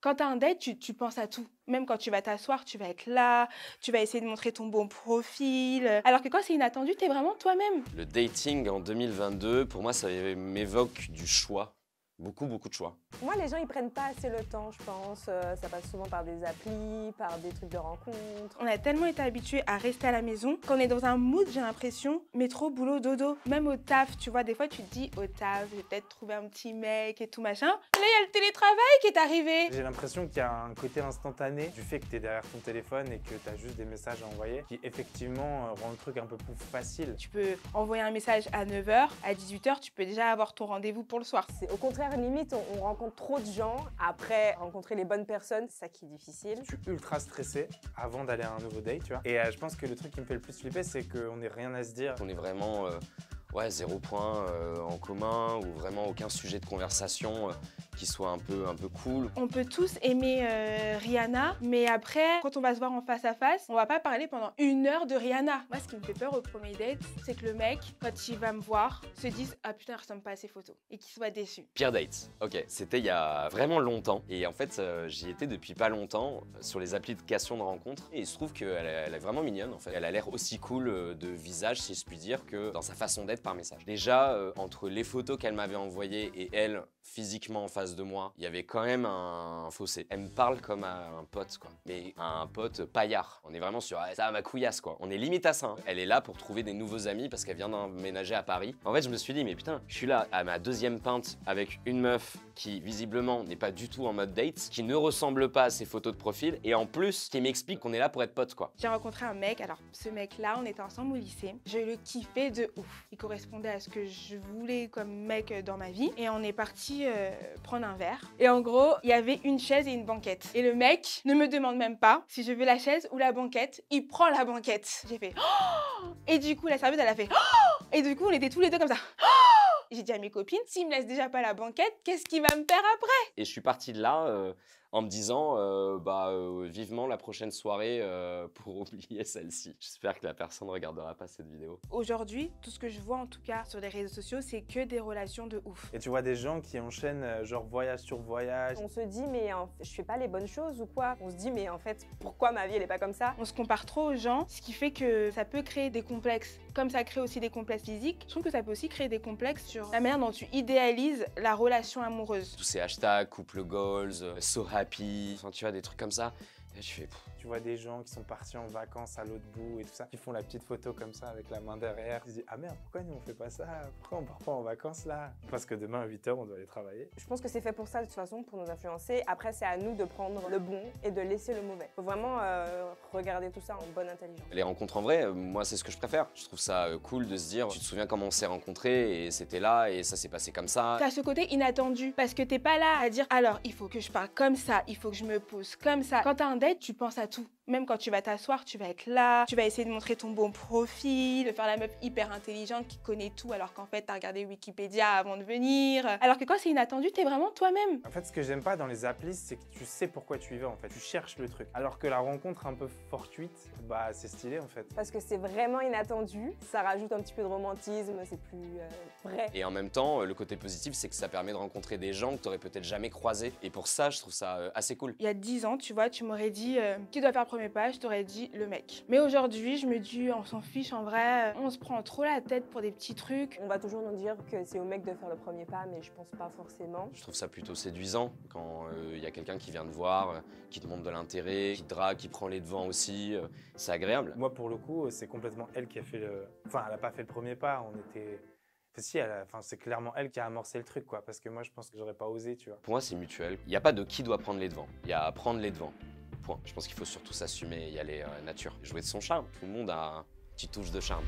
Quand tu as un date, tu penses à tout. Même quand tu vas t'asseoir, tu vas être là, tu vas essayer de montrer ton bon profil. Alors que quand c'est inattendu, tu es vraiment toi-même. Le dating en 2022, pour moi, ça m'évoque du choix. Beaucoup de choix. Moi, les gens, ils prennent pas assez le temps, je pense. Ça passe souvent par des applis, par des trucs de rencontres. On a tellement été habitués à rester à la maison qu'on est dans un mood, j'ai l'impression, métro, boulot, dodo. Même au taf, tu vois, des fois tu te dis au taf, je vais peut-être trouver un petit mec et tout machin. Là, il y a le télétravail qui est arrivé. J'ai l'impression qu'il y a un côté instantané du fait que tu es derrière ton téléphone et que tu as juste des messages à envoyer qui effectivement rend le truc un peu plus facile. Tu peux envoyer un message à 9 h, à 18 h, tu peux déjà avoir ton rendez-vous pour le soir. C'est au contraire, limite, on rencontre trop de gens. Après, rencontrer les bonnes personnes, c'est ça qui est difficile. Je suis ultra stressé avant d'aller à un nouveau date, tu vois. Et je pense que le truc qui me fait le plus flipper, c'est qu'on n'ait rien à se dire. On est vraiment, ouais, 0 point en commun ou vraiment aucun sujet de conversation qui soit un peu cool. On peut tous aimer Rihanna, mais après, quand on va se voir en face à face, on va pas parler pendant 1 heure de Rihanna. Moi, ce qui me fait peur au premier date, c'est que le mec, quand il va me voir, se dise « Ah putain, elle ressemble pas à ses photos » et qu'il soit déçu. Pire date, ok, c'était il y a vraiment longtemps et en fait j'y étais depuis pas longtemps sur les applications de rencontres et il se trouve qu'elle est vraiment mignonne en fait. Elle a l'air aussi cool de visage si je puis dire que dans sa façon d'être par message. Déjà entre les photos qu'elle m'avait envoyées et elle physiquement en face de moi, il y avait quand même un fossé. Elle me parle comme à un pote quoi, mais un pote paillard. On est vraiment sur ça ma couillasse quoi. On est limite à ça. Hein. Elle est là pour trouver des nouveaux amis parce qu'elle vient d'emménager à Paris. En fait je me suis dit mais putain, je suis là à ma 2e pinte avec une meuf qui visiblement n'est pas du tout en mode date, qui ne ressemble pas à ses photos de profil et en plus qui m'explique qu'on est là pour être potes quoi. J'ai rencontré un mec, alors ce mec-là, on était ensemble au lycée. Je le kiffais de ouf. Il correspondait à ce que je voulais comme mec dans ma vie et on est parti prendre un verre. Et en gros, il y avait une chaise et une banquette. Et le mec ne me demande même pas si je veux la chaise ou la banquette. Il prend la banquette. J'ai fait oh! Et du coup, la serveuse, elle a fait oh! Et du coup, on était tous les deux comme ça. Oh! J'ai dit à mes copines, s'il me laisse déjà pas la banquette, qu'est-ce qu'il va me faire après? Et je suis parti de là en me disant vivement la prochaine soirée pour oublier celle-ci. J'espère que la personne ne regardera pas cette vidéo. Aujourd'hui, tout ce que je vois en tout cas sur les réseaux sociaux, c'est que des relations de ouf. Et tu vois des gens qui enchaînent genre voyage sur voyage. On se dit, mais je fais pas les bonnes choses ou quoi? On se dit, mais en fait, pourquoi ma vie, elle est pas comme ça? On se compare trop aux gens, ce qui fait que ça peut créer des complexes. Comme ça crée aussi des complexes physiques, je trouve que ça peut aussi créer des complexes sur la manière dont tu idéalises la relation amoureuse. Tous ces hashtags, couple goals, so happy, enfin, tu vois, des trucs comme ça. Et tu fais... Tu vois des gens qui sont partis en vacances à l'autre bout et tout ça, qui font la petite photo comme ça avec la main derrière. Ils se disent ah merde, pourquoi nous on fait pas ça? Pourquoi on part pas en vacances là? Parce que demain à 8 h on doit aller travailler. Je pense que c'est fait pour ça de toute façon, pour nous influencer. Après, c'est à nous de prendre le bon et de laisser le mauvais. Faut vraiment regarder tout ça en bonne intelligence. Les rencontres en vrai, moi c'est ce que je préfère. Je trouve ça cool de se dire, tu te souviens comment on s'est rencontrés et c'était là et ça s'est passé comme ça. T'as ce côté inattendu parce que t'es pas là à dire alors il faut que je parle comme ça, il faut que je me pose comme ça. Quand t'as un date, tu penses à tout. Même quand tu vas t'asseoir, tu vas être là, tu vas essayer de montrer ton bon profil, de faire la meuf hyper intelligente qui connaît tout alors qu'en fait t'as regardé Wikipédia avant de venir. Alors que quand c'est inattendu, t'es vraiment toi-même. En fait, ce que j'aime pas dans les applis, c'est que tu sais pourquoi tu y vas en fait. Tu cherches le truc. Alors que la rencontre un peu fortuite, bah c'est stylé en fait. Parce que c'est vraiment inattendu, ça rajoute un petit peu de romantisme, c'est plus vrai. Et en même temps, le côté positif, c'est que ça permet de rencontrer des gens que t'aurais peut-être jamais croisés. Et pour ça, je trouve ça assez cool. Il y a 10 ans, tu vois, tu m'aurais dit qui doit faire le premier pas, je t'aurais dit le mec. Mais aujourd'hui, je me dis on s'en fiche en vrai, on se prend trop la tête pour des petits trucs. On va toujours nous dire que c'est au mec de faire le premier pas, mais je pense pas forcément. Je trouve ça plutôt séduisant quand il y a quelqu'un qui vient te voir, qui te montre de l'intérêt, qui te drague, qui prend les devants aussi. C'est agréable. Moi pour le coup, c'est complètement elle qui a fait le... Enfin, elle a pas fait le premier pas, on était... Enfin, si, c'est clairement elle qui a amorcé le truc, quoi. Parce que moi, je pense que j'aurais pas osé, tu vois. Pour moi, c'est mutuel. Il n'y a pas de qui doit prendre les devants. Il y a à prendre les devants. Point. Je pense qu'il faut surtout s'assumer et y aller nature. Jouer de son charme. Tout le monde a une petite touche de charme.